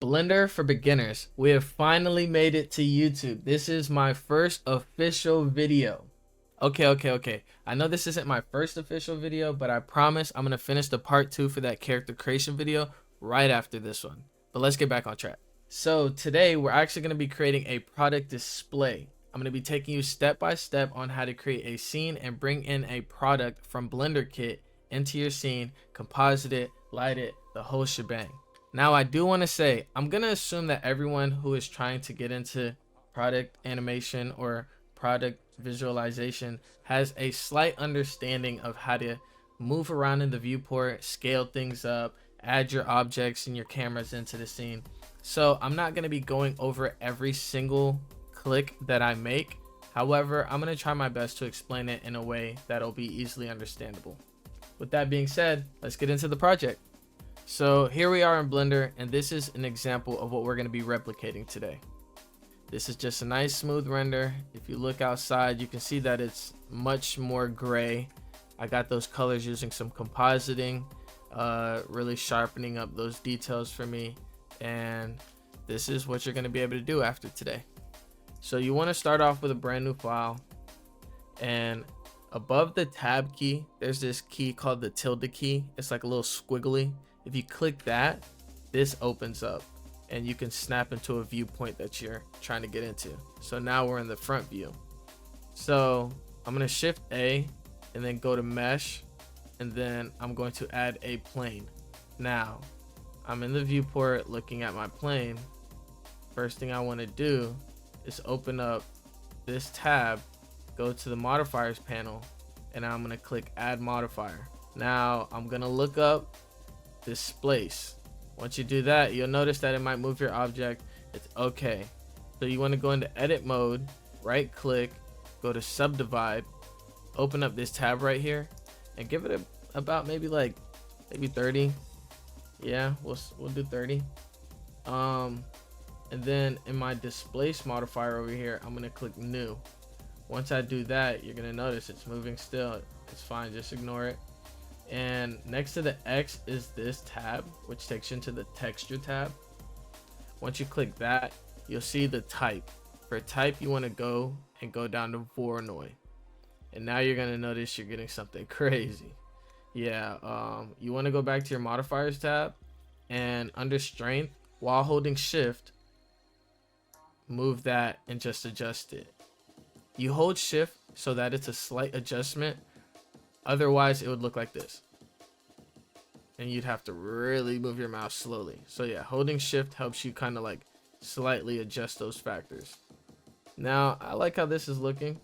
Blender for beginners. We have finally made it to YouTube. This is my first official video. Okay. I know this isn't my first official video, but I promise I'm going to finish the part 2 for that character creation video right after this one. But let's get back on track. So today we're actually going to be creating a product display. I'm going to be taking you step by step on how to create a scene and bring in a product from Blender Kit into your scene, composite it, light it, the whole shebang. Now I do want to say, I'm going to assume that everyone who is trying to get into product animation or product visualization has a slight understanding of how to move around in the viewport, scale things up, add your objects and your cameras into the scene. So I'm not going to be going over every single click that I make. However, I'm going to try my best to explain it in a way that'll be easily understandable. With that being said, let's get into the project. So here we are in Blender, and this is an example of what we're going to be replicating today. This is just a nice smooth render. If you look outside, you can see that it's much more gray. I got those colors using some compositing, really sharpening up those details for me. And this is what you're going to be able to do after today. So you want to start off with a brand new file, and above the tab key, there's this key called the tilde key. It's like a little squiggly. If you click that, this opens up and you can snap into a viewpoint that you're trying to get into. So now we're in the front view. So I'm going to shift A and then go to mesh, and then I'm going to add a plane. Now I'm in the viewport looking at my plane. First thing I want to do is open up this tab, go to the modifiers panel, and I'm going to click add modifier. Now I'm going to look up displace. Once you do that, you'll notice that it might move your object. It's okay. So you want to go into edit mode, right click, go to subdivide, open up this tab right here, and give it about maybe 30. Yeah, we'll do 30. And then in my displace modifier over here, I'm gonna click new. Once I do that, you're gonna notice it's moving still. It's fine, just ignore it. And next to the X is this tab, which takes you into the texture tab. Once you click that, you'll see the type. For type, you want to go down to Voronoi. And now you're gonna notice you're getting something crazy. Yeah, you want to go back to your modifiers tab, and under strength, while holding shift, move that and just adjust it. You hold shift so that it's a slight adjustment. Otherwise, it would look like this, and you'd have to really move your mouse slowly. So yeah, holding shift helps you kind of like slightly adjust those factors. Now I like how this is looking.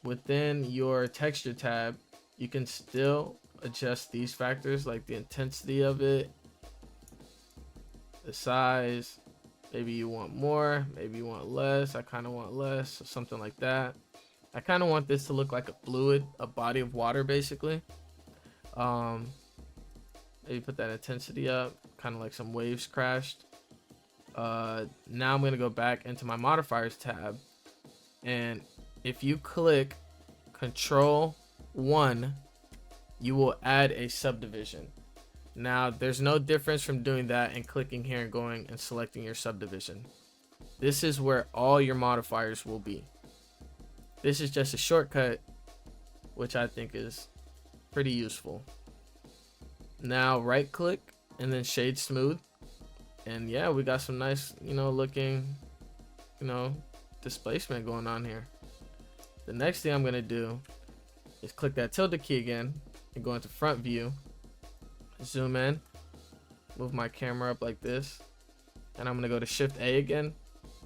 Within your texture tab, you can still adjust these factors, like the intensity of it, the size. Maybe you want more, maybe you want less. I kind of want less, or something like that. I kind of want this to look like a fluid, a body of water, basically. Maybe put that intensity up, kind of like some waves crashed. Now I'm going to go back into my modifiers tab, and if you click Control 1, you will add a subdivision. Now there's no difference from doing that and clicking here and going and selecting your subdivision. This is where all your modifiers will be. This is just a shortcut, which I think is pretty useful. Now right click and then shade smooth. And yeah, we got some nice, looking, displacement going on here. The next thing I'm going to do is click that tilde key again and go into front view, zoom in, move my camera up like this, and I'm going to go to shift A again,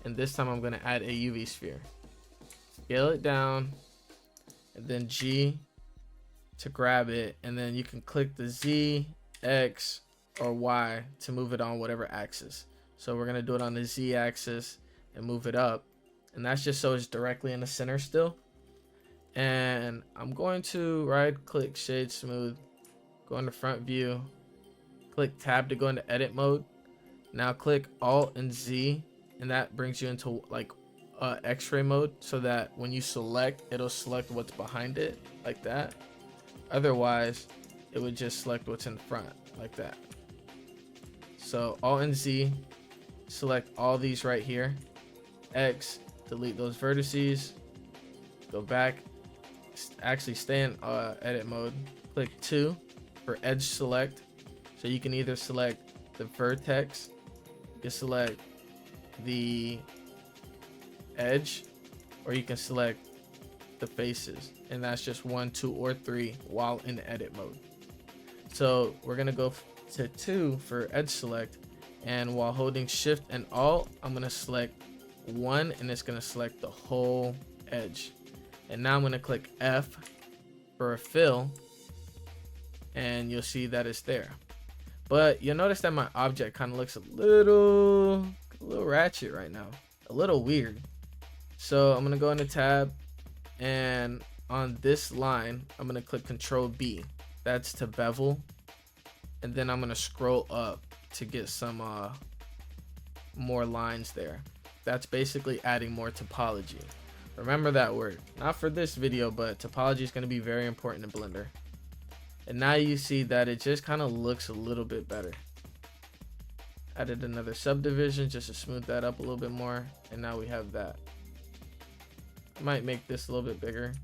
and this time I'm going to add a UV sphere. Scale it down, and then G to grab it, and then you can click the Z, X, or Y to move it on whatever axis. So we're going to do it on the Z axis and move it up, and that's just so it's directly in the center still. And I'm going to right click shade smooth, go into front view, click tab to go into edit mode. Now click Alt and Z, and that brings you into like X-ray mode, so that when you select, it'll select what's behind it like that. Otherwise, it would just select what's in front like that. So Alt and Z, select all these right here. X, delete those vertices. Go back, actually stay in edit mode. Click 2 for edge select. So you can either select the vertex, you can select the edge, or you can select the faces, and that's just 1, 2, or 3 while in edit mode. So we're gonna go to 2 for edge select, and while holding shift and alt, I'm gonna select 1, and it's gonna select the whole edge. And now I'm gonna click F for a fill, and you'll see that it's there. But you'll notice that my object kind of looks a little ratchet right now, a little weird. So I'm gonna go into tab, and on this line I'm gonna click Control B, that's to bevel, and then I'm gonna scroll up to get some more lines there. That's basically adding more topology. Remember that word, not for this video, but topology is going to be very important in Blender. And now you see that it just kind of looks a little bit better. Added another subdivision just to smooth that up a little bit more, and now we have that. I might make this a little bit bigger,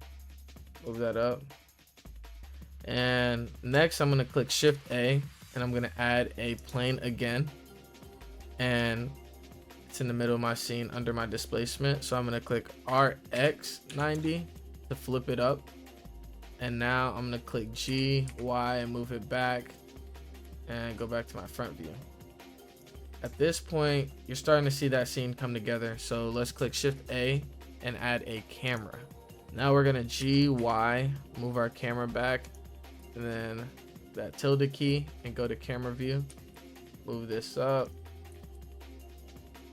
move that up. And next I'm going to click Shift A, and I'm going to add a plane again, and it's in the middle of my scene under my displacement. So I'm going to click RX 90 to flip it up, and now I'm going to click G, Y, and move it back and go back to my front view. At this point you're starting to see that scene come together, so let's click Shift A and add a camera. Now we're going to G, Y, move our camera back, and then that tilde key and go to camera view. Move this up,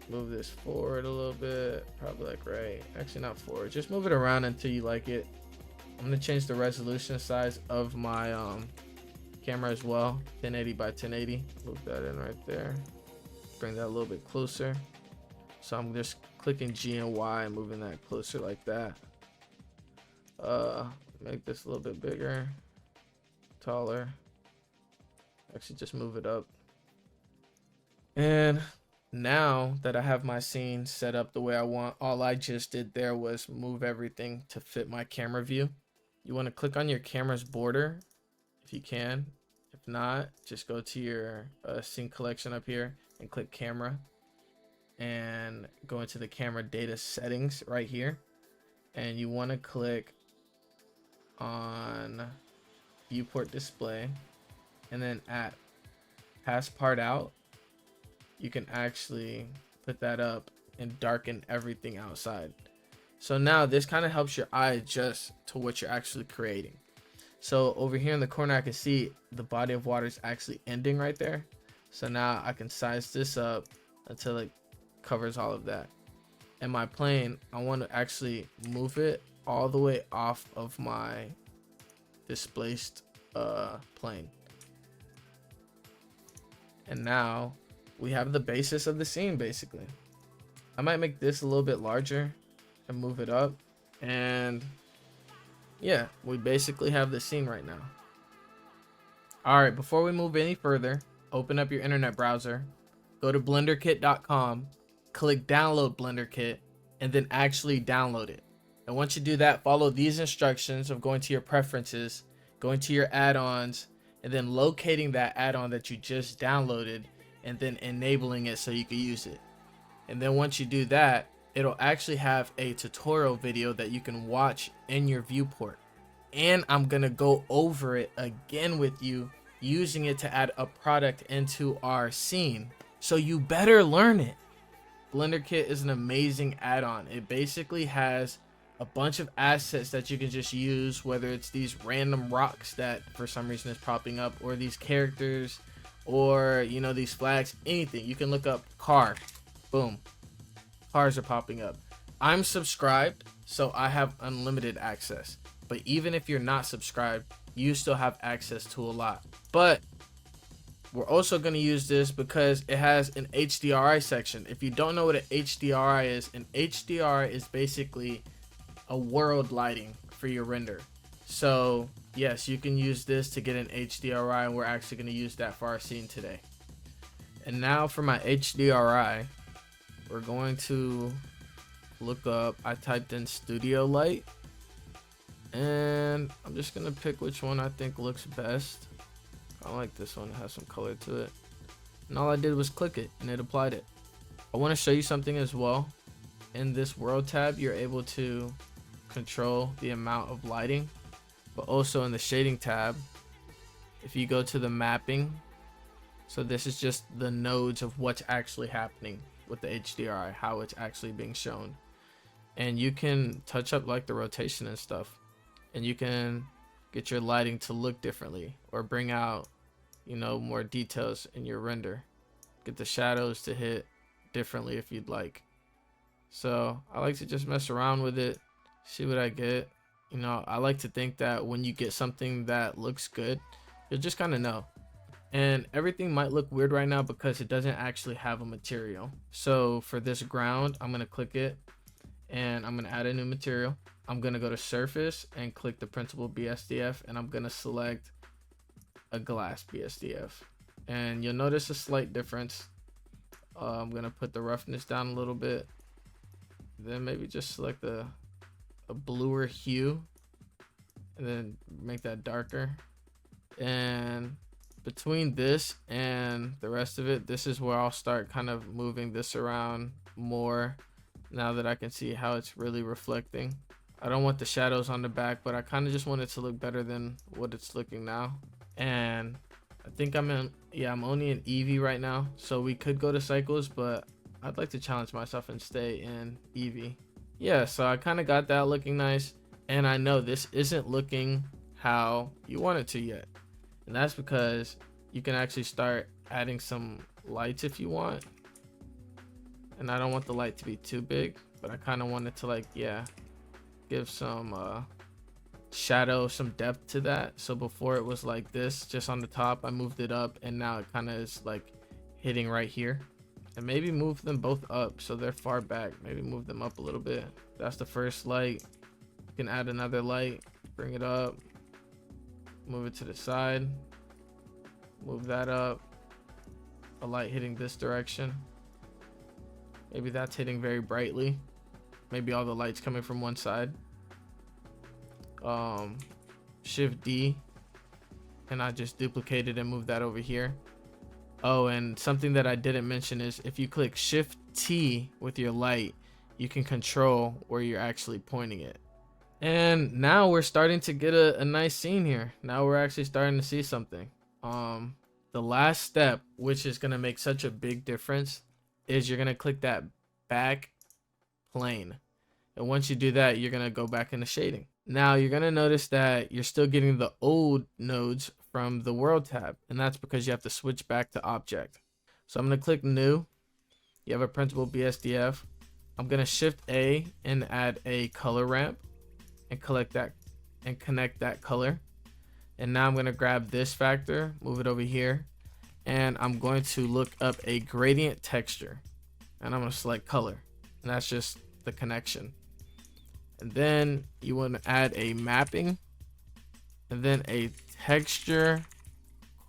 move this forward a little bit, probably like right, actually not forward, just move it around until you like it. I'm gonna change the resolution size of my camera as well, 1080 by 1080. Move that in right there, bring that a little bit closer. So I'm just clicking G and Y and moving that closer like that. Make this a little bit bigger, taller. Actually just move it up. And now that I have my scene set up the way I want, all I just did there was move everything to fit my camera view. You want to click on your camera's border if you can. If not, just go to your scene collection up here and click camera, and go into the camera data settings right here, and you want to click on viewport display, and then at pass part out, you can actually put that up and darken everything outside. So now this kind of helps your eye adjust to what you're actually creating. So over here in the corner I can see the body of water is actually ending right there. So now I can size this up until it covers all of that. And my plane, I want to actually move it all the way off of my displaced plane. And now we have the basis of the scene basically. I might make this a little bit larger and move it up, and yeah, we basically have the scene right now. All right, before we move any further, open up your internet browser, go to blenderkit.com, click download BlenderKit, and then actually download it. And once you do that, follow these instructions of going to your preferences, going to your add-ons, and then locating that add-on that you just downloaded, and then enabling it so you can use it. And then once you do that, it'll actually have a tutorial video that you can watch in your viewport. And I'm gonna go over it again with you, using it to add a product into our scene. So you better learn it. BlenderKit is an amazing add-on. It basically has a bunch of assets that you can just use, whether it's these random rocks that for some reason is popping up, or these characters, or you know, these flags, anything. You can look up car, boom, cars are popping up. I'm subscribed, so I have unlimited access. But even if you're not subscribed, you still have access to a lot. But we're also going to use this because it has an HDRI section. If you don't know what an HDRI is, an HDRI is basically a world lighting for your render. So yes, you can use this to get an HDRI, and we're actually going to use that for our scene today. And now for my HDRI, we're going to look up, I typed in studio light, and I'm just gonna pick which one I think looks best. I like this one, it has some color to it. And all I did was click it and it applied it. I want to show you something as well. In this world tab, you're able to control the amount of lighting, but also in the shading tab, if you go to the mapping, so this is just the nodes of what's actually happening with the HDRI, how it's actually being shown. And you can touch up like the rotation and stuff, and you can get your lighting to look differently or bring out, you know, more details in your render. Get the shadows to hit differently if you'd like. So I like to just mess around with it, see what I get. You know, I like to think that when you get something that looks good, you'll just kind of know. And everything might look weird right now because it doesn't actually have a material. So for this ground, I'm gonna click it and I'm gonna add a new material. I'm gonna go to surface and click the principal BSDF, and I'm gonna select a glass BSDF, and you'll notice a slight difference. I'm gonna put the roughness down a little bit, then maybe just select a bluer hue and then make that darker. And between this and the rest of it, this is where I'll start kind of moving this around more now that I can see how it's really reflecting. I don't want the shadows on the back, but I kind of just want it to look better than what it's looking now. And I think I'm only in Eevee right now, so we could go to cycles, but I'd like to challenge myself and stay in Eevee. Yeah, so I kind of got that looking nice, and I know this isn't looking how you want it to yet, and that's because you can actually start adding some lights if you want. And I don't want the light to be too big, but I kind of want it to, like, yeah, give some shadow, some depth to that. So before it was like this just on the top, I moved it up, and now it kind of is like hitting right here. And maybe move them both up so they're far back. Maybe move them up a little bit. That's the first light. You can add another light, bring it up, move it to the side, move that up. A light hitting this direction, maybe that's hitting very brightly. Maybe all the lights coming from one side. Shift D, and I just duplicated and moved that over here. Oh, and something that I didn't mention is if you click Shift T with your light, you can control where you're actually pointing it. And now we're starting to get a nice scene here. Now we're actually starting to see something. The last step, which is gonna make such a big difference, is you're gonna click that back plane. And once you do that, you're gonna go back into shading. Now you're gonna notice that you're still getting the old nodes from the world tab, and that's because you have to switch back to object. So I'm gonna click new. You have a principal BSDF. I'm gonna Shift A and add a color ramp and collect that and connect that color. And now I'm gonna grab this factor, move it over here, and I'm going to look up a gradient texture, and I'm gonna select color, and that's just the connection. And then you want to add a mapping, and then a texture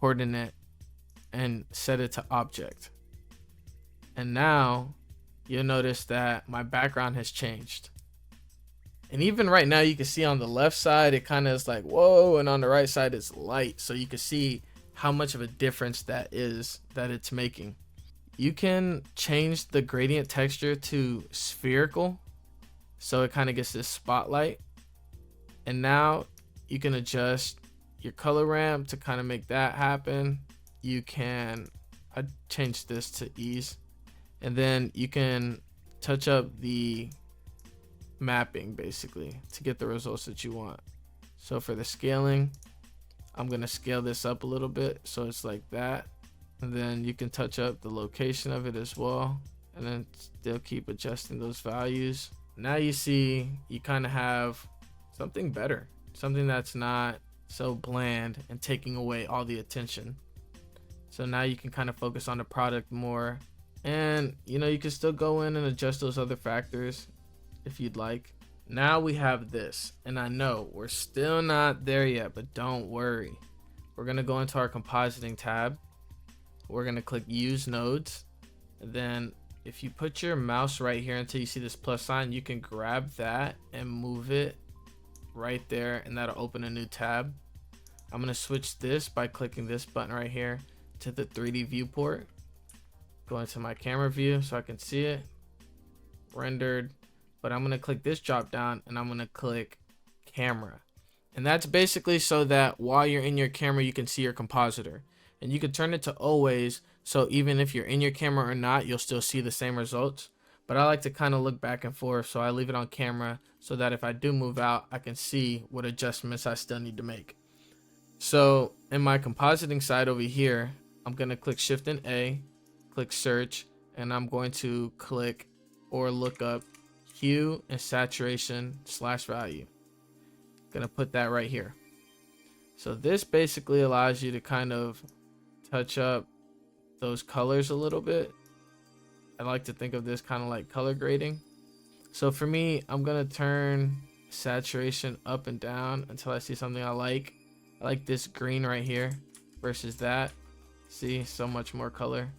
coordinate, and set it to object. And now you'll notice that my background has changed. And even right now, you can see on the left side, it kind of is like, whoa, and on the right side, it's light. So you can see how much of a difference that is that it's making. You can change the gradient texture to spherical, so it kind of gets this spotlight. And now you can adjust your color ramp to kind of make that happen. You can, I changed this to ease, and then you can touch up the mapping basically to get the results that you want. So for the scaling, I'm gonna scale this up a little bit so it's like that, and then you can touch up the location of it as well, and then still keep adjusting those values. Now you see you kind of have something better, something that's not so bland and taking away all the attention. So now you can kind of focus on the product more, and you know, you can still go in and adjust those other factors if you'd like. Now we have this, and I know we're still not there yet, but don't worry. We're gonna go into our compositing tab, we're gonna click use nodes, and then if you put your mouse right here until you see this plus sign, you can grab that and move it right there, and that'll open a new tab. I'm gonna switch this by clicking this button right here to the 3D viewport. Go into my camera view so I can see it rendered, but I'm gonna click this drop down and I'm gonna click camera, and that's basically so that while you're in your camera you can see your compositor, and you can turn it to always, so even if you're in your camera or not, you'll still see the same results. But I like to kind of look back and forth, so I leave it on camera so that if I do move out, I can see what adjustments I still need to make. So in my compositing side over here, I'm gonna click Shift and A, click search, and I'm going to click or look up hue and saturation / value. Gonna put that right here. So this basically allows you to kind of touch up those colors a little bit. I like to think of this kind of like color grading. So for me, I'm gonna turn saturation up and down until I see something I like. I like this green right here versus that. See, so much more color.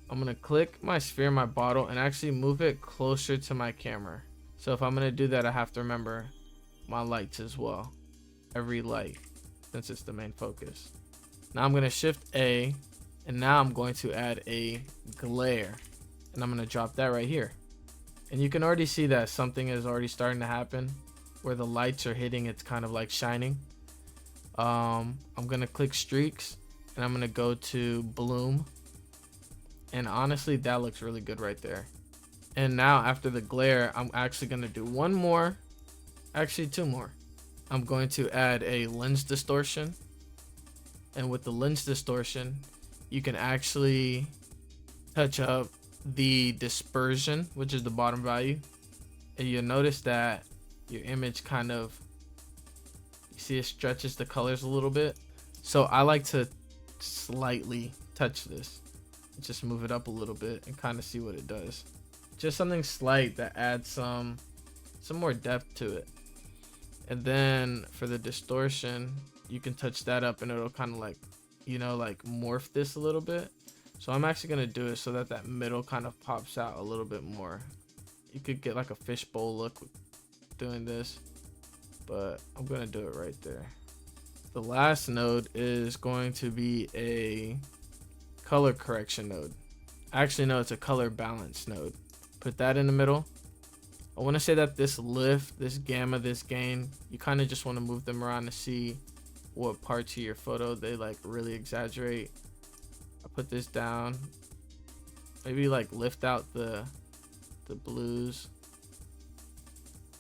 I'm gonna click my sphere, my bottle, and actually move it closer to my camera. So if I'm gonna do that, I have to remember my lights as well. Every light, since it's the main focus. Now I'm gonna Shift A, and now I'm going to add a glare, and I'm gonna drop that right here. And you can already see that something is already starting to happen where the lights are hitting, it's kind of like shining. I'm gonna click streaks, and I'm gonna go to bloom, and honestly that looks really good right there. And now after the glare, I'm actually gonna do one more, actually two more. I'm going to add a lens distortion, and with the lens distortion you can actually touch up the dispersion, which is the bottom value, and you'll notice that your image kind of, you see it stretches the colors a little bit. So I like to slightly touch this, just move it up a little bit and kind of see what it does. Just something slight that adds some more depth to it. And then for the distortion, you can touch that up and it'll kind of like, you know, like morph this a little bit. So I'm actually gonna do it so that that middle kind of pops out a little bit more. You could get like a fishbowl look doing this, but I'm gonna do it right there. The last node is going to be a color correction node. Actually, no, it's a color balance node. Put that in the middle. I want to say that this lift, this gamma, this gain, you kind of just want to move them around to see what parts of your photo they like really exaggerate. I put this down. Maybe like lift out the blues,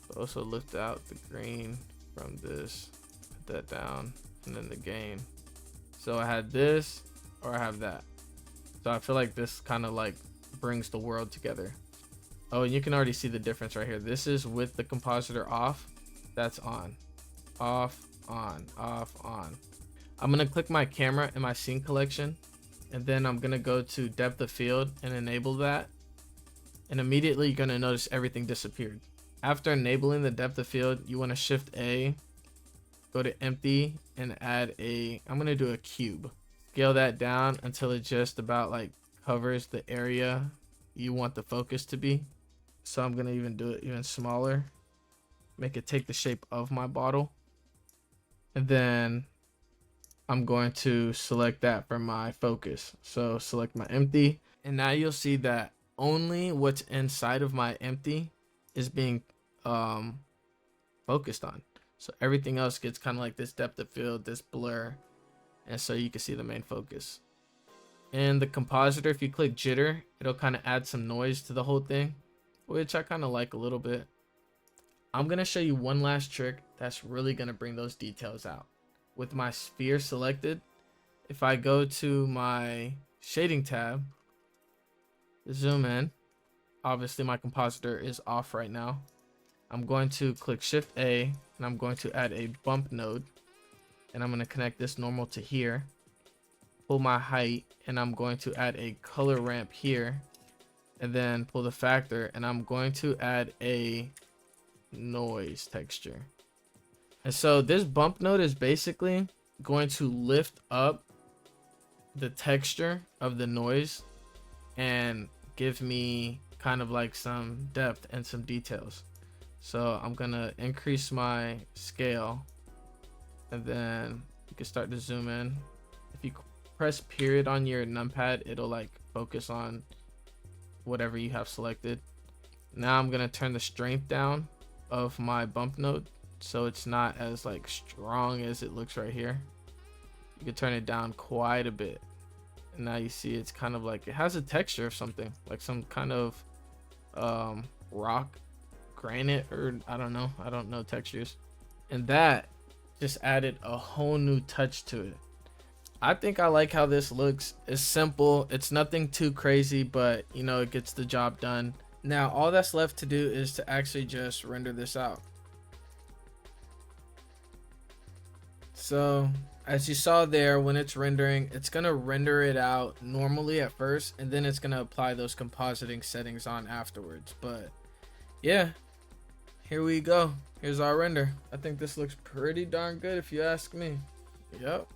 but also lift out the green from this. Put that down, and then the gain. So I had this, or I have that. So I feel like this kind of like brings the world together. Oh, and you can already see the difference right here. This is with the compositor off. That's on. Off, on, off, on. I'm gonna click my camera in my scene collection, and then I'm gonna go to depth of field and enable that. And immediately you're gonna notice everything disappeared. After enabling the depth of field, you wanna Shift A, go to empty, and add a, I'm gonna do a cube. Scale that down until it just about like covers the area you want the focus to be. So I'm gonna even do it even smaller, make it take the shape of my bottle, and then I'm going to select that for my focus. So select my empty, and now you'll see that only what's inside of my empty is being focused on. So everything else gets kind of like this depth of field, this blur, and so you can see the main focus. And the compositor, if you click jitter, it'll kind of add some noise to the whole thing, which I kind of like a little bit. I'm gonna show you one last trick that's really gonna bring those details out. With my sphere selected, if I go to my shading tab, zoom in, obviously my compositor is off right now. I'm going to click Shift A, and I'm going to add a bump node, and I'm going to connect this normal to here, pull my height, and I'm going to add a color ramp here, and then pull the factor, and I'm going to add a noise texture. And so this bump node is basically going to lift up the texture of the noise and give me kind of like some depth and some details. So I'm gonna increase my scale, and then you can start to zoom in. If you press period on your numpad, it'll like focus on whatever you have selected. Now I'm gonna turn the strength down of my bump node so it's not as like strong as it looks right here. You can turn it down quite a bit, and now you see it's kind of like it has a texture of something, like some kind of rock, granite, or I don't know textures. And that just added a whole new touch to it. I think I like how this looks. It's simple, it's nothing too crazy, but you know, it gets the job done. Now all that's left to do is to actually just render this out. So as you saw there, when it's rendering, it's gonna render it out normally at first, and then it's gonna apply those compositing settings on afterwards. But yeah, here we go. Here's our render. I think this looks pretty darn good if you ask me. Yep.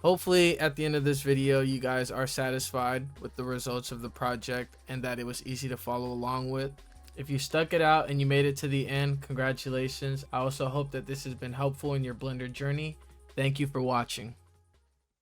Hopefully at the end of this video you guys are satisfied with the results of the project and that it was easy to follow along with. If you stuck it out and you made it to the end, congratulations. I also hope that this has been helpful in your Blender journey. Thank you for watching.